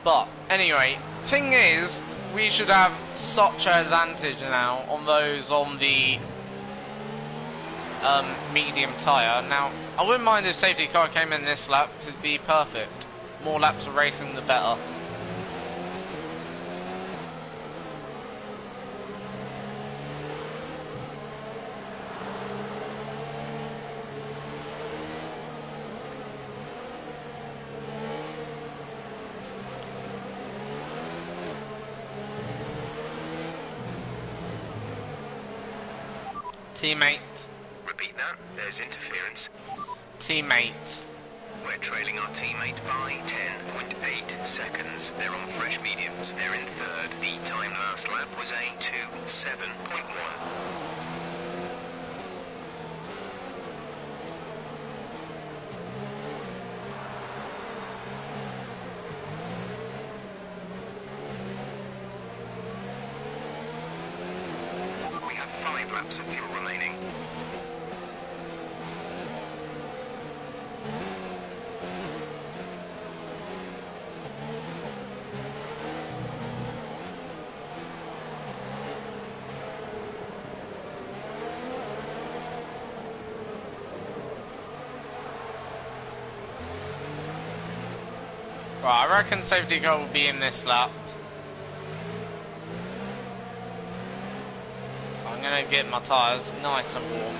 But anyway, thing is, we should have such an advantage now on those on the medium tyre. Now, I wouldn't mind if safety car came in this lap, because it'd be perfect. More laps of racing, the better. Teammate. Repeat that. There's interference. Teammate. We're trailing our teammate by 10.8 seconds. They're on fresh mediums. They're in 3rd. The time last lap was a 2:7.1. We have 5 laps of fuel remaining. Right, I reckon safety car will be in this lap. I'm gonna get my tyres nice and warm.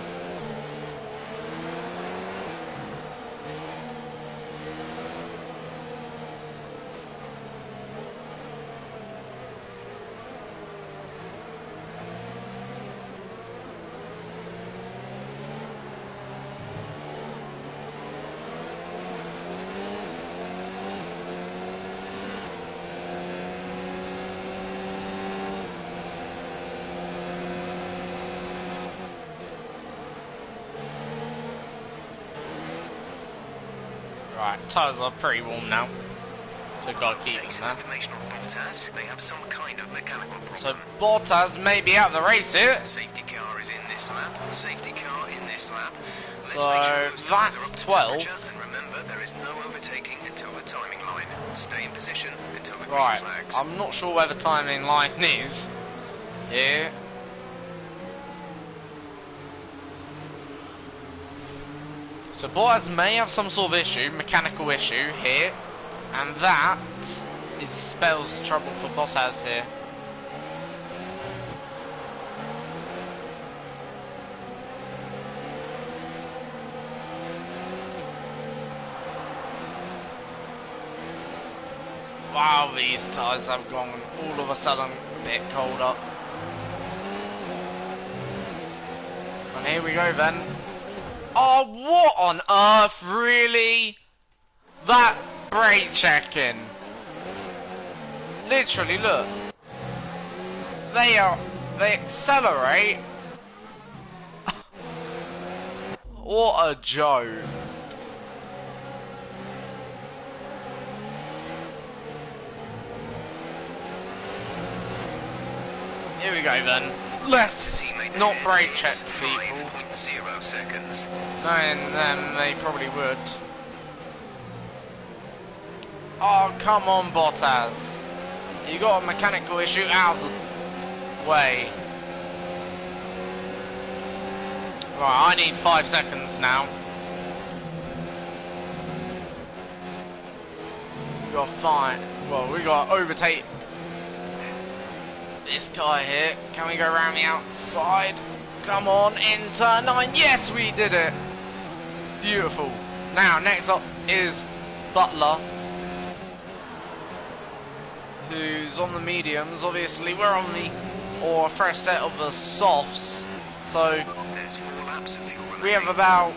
Right, tyres are pretty warm now. So we've got to keep them Some there. information on Bottas. They have some kind of mechanical So problem. Bottas may be out of the race here. Safety car is in this lap. Safety car in this lap. Let's So make sure those tyres that's are up to 12. temperature, and remember, there is no overtaking until the timing line. Stay in position until the green Right, flags. I'm not sure where the timing line is here. So Bottas may have some sort of issue, mechanical issue here, and that spells trouble for Bottas here. Wow, these tyres have gone all of a sudden a bit colder. And here we go then. Oh, what on earth, really? That brake checking. Literally, look. They accelerate. What a joke. Here we go then. Let's not brake check people. 5.0 seconds. Knowing them, they probably would. Oh, come on, Bottas. You got a mechanical issue, out of the way. Right, I need 5 seconds now. We got to find. Well, we got to overtake this guy here. Can we go around the outside? Come on, in turn 9. Yes, we did it. Beautiful. Now, next up is Butler, who's on the mediums. Obviously, we're on the or fresh set of the softs. So There's 4 laps of fuel remaining. we have about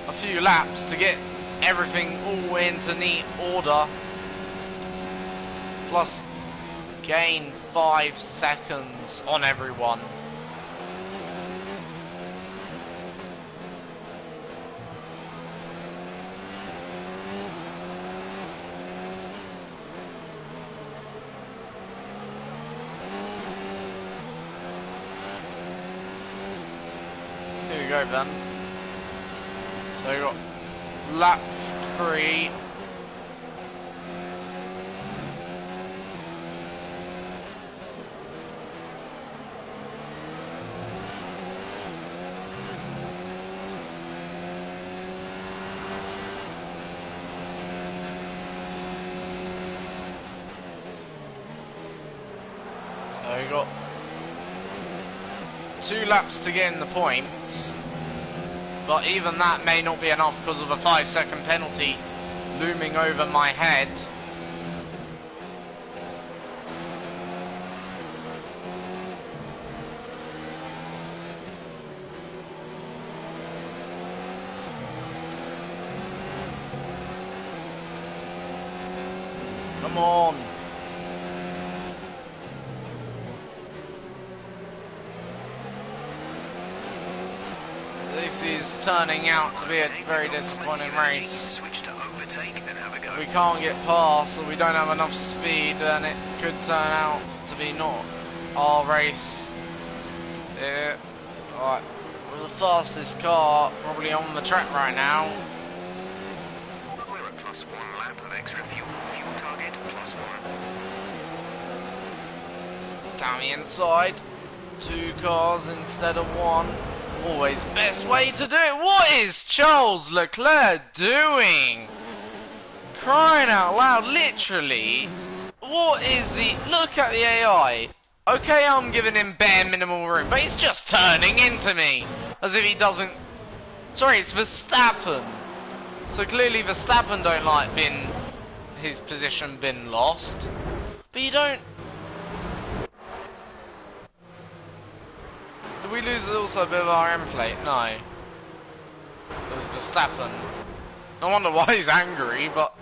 a few laps to get everything all into neat order. Plus, gain 5 seconds on everyone. Here we go then. So we got lap 3. So we got 2 laps to get in the points, but even that may not be enough because of a 5-second penalty looming over my head. Come on. This is turning out to be a very disappointing race. Switch to overtake and have a go. We can't get past, or we don't have enough speed, and it could turn out to be not our race. Yeah. Alright. We're the fastest car probably on the track right now. We're at +1 lap of extra fuel. Fuel target +1. Down the inside. 2 cars instead of 1. Always best way to do it. What is Charles Leclerc doing? Crying out loud, literally. What is the... Look at the AI. Okay, I'm giving him bare minimal room, but he's just turning into me. As if he doesn't... Sorry, it's Verstappen. So clearly Verstappen don't like being... his position been lost. But you don't... Did we lose also a bit of our end plate? No. It was Verstappen. No wonder why he's angry, but...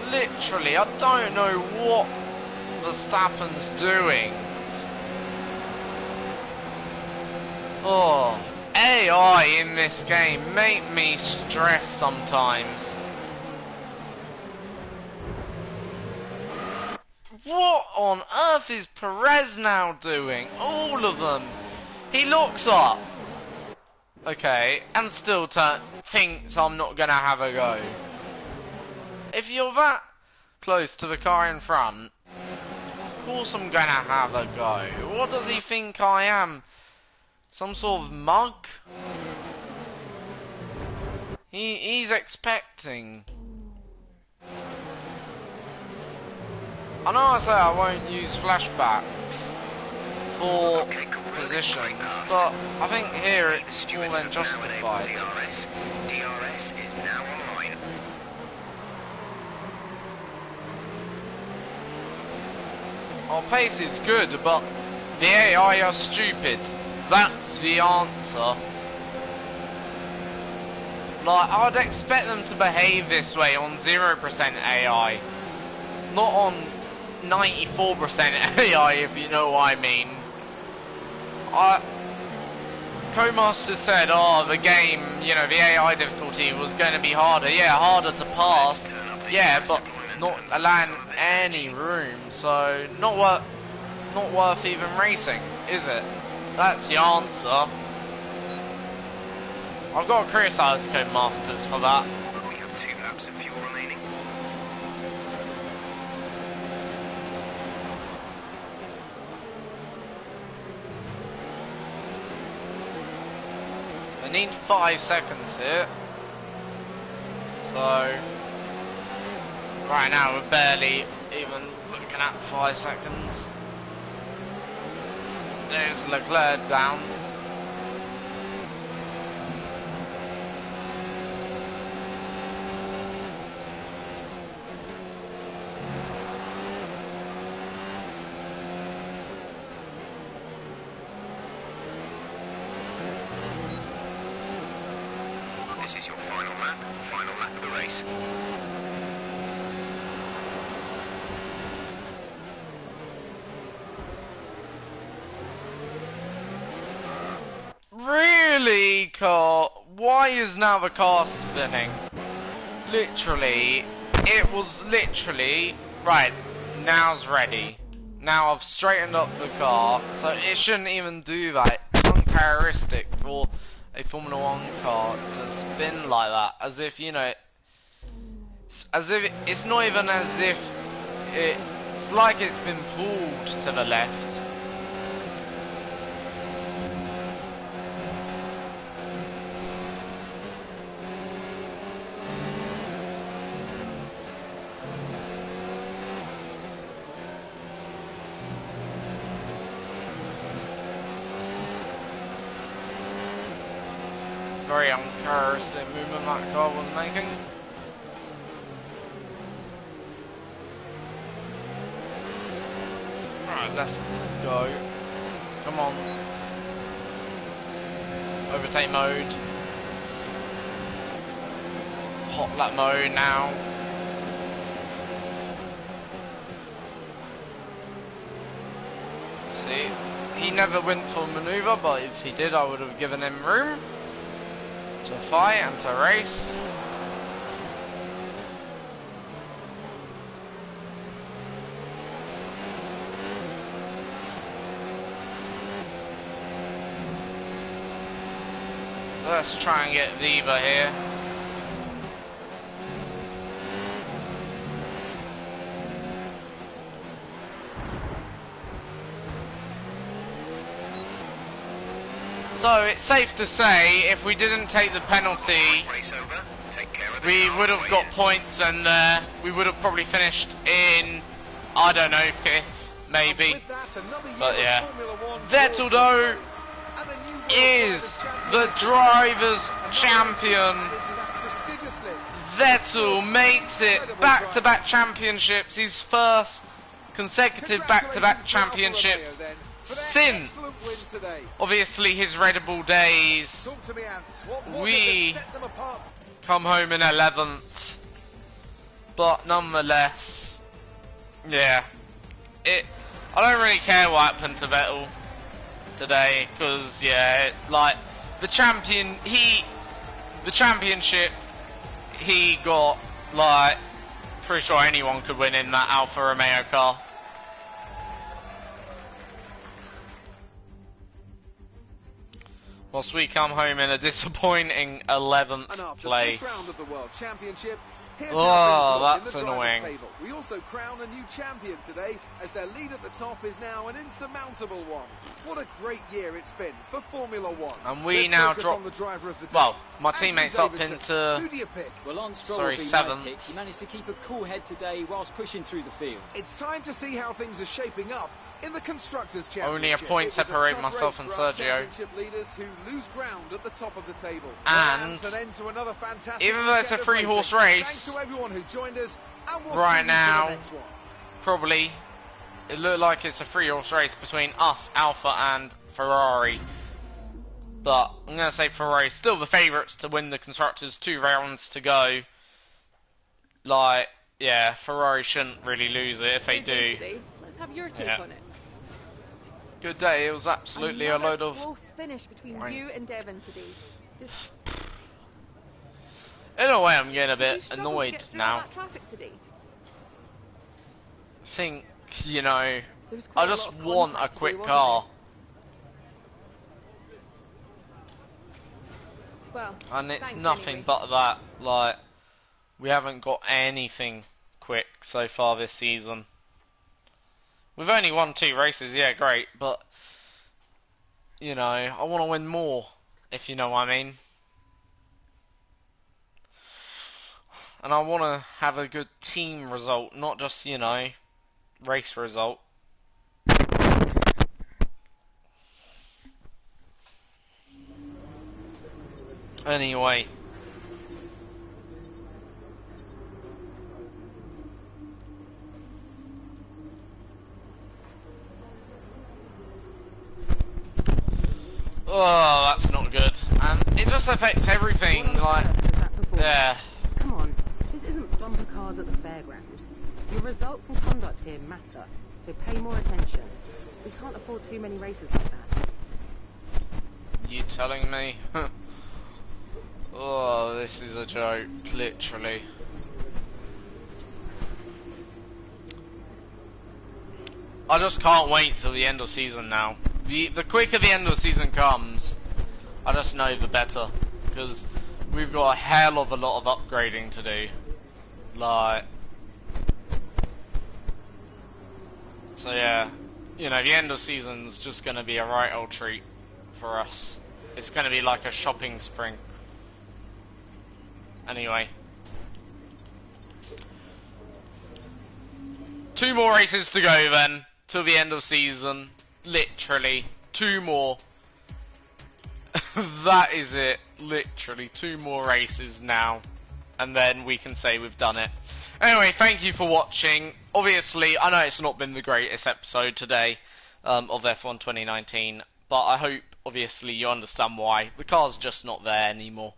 Literally, I don't know what Verstappen's doing. Oh, AI in this game make me stress sometimes. What on earth is Perez now doing? All of them. He looks up. Okay, and still thinks I'm not gonna have a go. If you're that close to the car in front, of course I'm gonna have a go. What does he think I am? Some sort of mug? He's expecting. I know I say I won't use flashbacks for positions, but I think here it's more than justified. DRS is now online. Our pace is good, but the AI are stupid. That's the answer. Like, I'd expect them to behave this way on 0% AI. Not on 94% AI, if you know what I mean. Codemaster said, oh, the game, you know, the AI difficulty was going to be harder. Yeah, harder to pass. Yeah, but not allowing any room. So, not worth even racing, is it? That's the answer. I've got to criticise Codemasters for that. We have 2 laps of fuel remaining. I need 5 seconds here. So, right now we're barely even looking at 5 seconds. There's Leclerc down. This is your final lap of the race. Really, car? Why is now the car spinning? Literally, it was literally, right, now's ready. Now I've straightened up the car, so it shouldn't even do that. It's uncharacteristic for a Formula 1 car to spin like that, as if, you know, it's not even as if it's like it's been pulled to the left. Very uncharacteristic movement that car was making. Right, let's go. Come on. Overtake mode. Hot lap mode now. See, he never went for a manoeuvre, but if he did, I would have given him room to fight and to race. Let's try and get Viva here. So it's safe to say, if we didn't take the penalty, we would have got points, and we would have probably finished in, I don't know, 5th, maybe. But yeah, Vettel though is the drivers' champion. Vettel makes it back-to-back championships, his first consecutive back-to-back championships since, obviously, his Red Bull days. We come home in 11th, but nonetheless, yeah, I don't really care what happened to Vettel today, because yeah, like, the championship, he got, like, pretty sure anyone could win in that Alfa Romeo car. Whilst we come home in a disappointing 11th And after place. this round of the World Championship, here's Oh, how things look that's in the drivers' annoying. table. We also crown a new champion today, as their lead at the top is now an insurmountable one. What a great year it's been for Formula One. And we Let's now focus drop. on the driver of the day. Well, my Anthony teammates up Davidson. into. Who do you pick? Well, on Stroll Sorry, will be seventh. my pick. He managed to keep a cool head today whilst pushing through the field. It's time to see how things are shaping up in the Constructors' Championship. Only a point It was separate tough myself race and for our Sergio. Championship leaders who lose ground at the top of the table. And An end to another fantastic even though it's a weekend of three-horse racing. race, Thanks to everyone who joined us, and we'll right see you now, for the next one. probably, it looked like it's a three-horse race between us, Alfa, and Ferrari. But I'm going to say Ferrari still the favourites to win the Constructors. 2 rounds to go. Like, yeah, Ferrari shouldn't really lose it if they Good day do. today. Let's have your take Yeah. on it. Good day. It was absolutely a load of. close finish between Right. you and Devon today. Just, In a way, I'm getting a did you bit struggle to annoyed get through now. that traffic today? I think, you know, There was quite I a just lot of want a contact today, quick wasn't car. there? Well, And it's thanks nothing anyway. but that. Like, we haven't got anything quick so far this season. We've only won 2 races, yeah, great, but you know, I want to win more, if you know what I mean. And I want to have a good team result, not just, you know, race result. Anyway. Oh, that's not good. And it just affects everything, What on like, earth was that performance? yeah. Come on, this isn't bumper cars at the fairground. Your results and conduct here matter, so pay more attention. We can't afford too many races like that. You telling me? Oh, this is a joke, literally. I just can't wait till the end of season now. The quicker the end of season comes, I just know the better. Because we've got a hell of a lot of upgrading to do. Like... So yeah, you know, the end of season's just going to be a right old treat for us. It's going to be like a shopping spring. Anyway. 2 more races to go then, till the end of season. Literally, 2 more. That is it. Literally, 2 more races now. And then we can say we've done it. Anyway, thank you for watching. Obviously, I know it's not been the greatest episode today of F1 2019. But I hope, obviously, you understand why. The car's just not there anymore.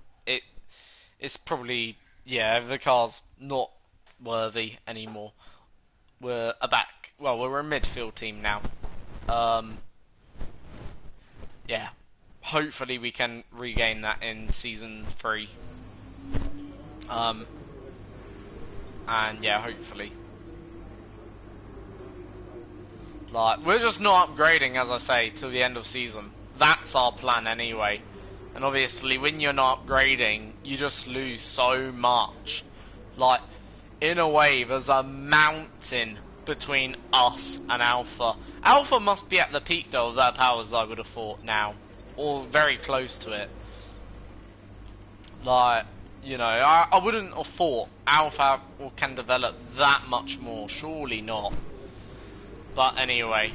It's probably, yeah, the car's not worthy anymore. We're a midfield team now. Yeah, hopefully we can regain that in season 3. And yeah, hopefully. Like, we're just not upgrading, as I say, till the end of season. That's our plan anyway. And obviously, when you're not upgrading, you just lose so much. Like, in a way, there's a mountain between us and Alfa. Alfa must be at the peak, though, of their powers, I would have thought, now. Or very close to it. Like, you know, I wouldn't have thought Alfa can develop that much more. Surely not. But anyway,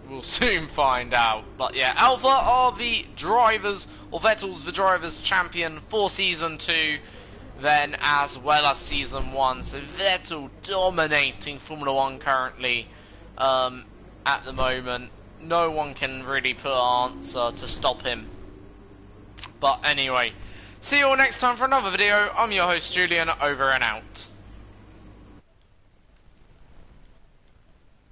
we'll soon find out. But yeah, Alfa are the drivers, or Vettel's the drivers' champion for Season 2, then as well as Season 1. So Vettel dominating Formula 1 currently at the moment. No one can really put an answer to stop him. But anyway, see you all next time for another video. I'm your host Julian, over and out.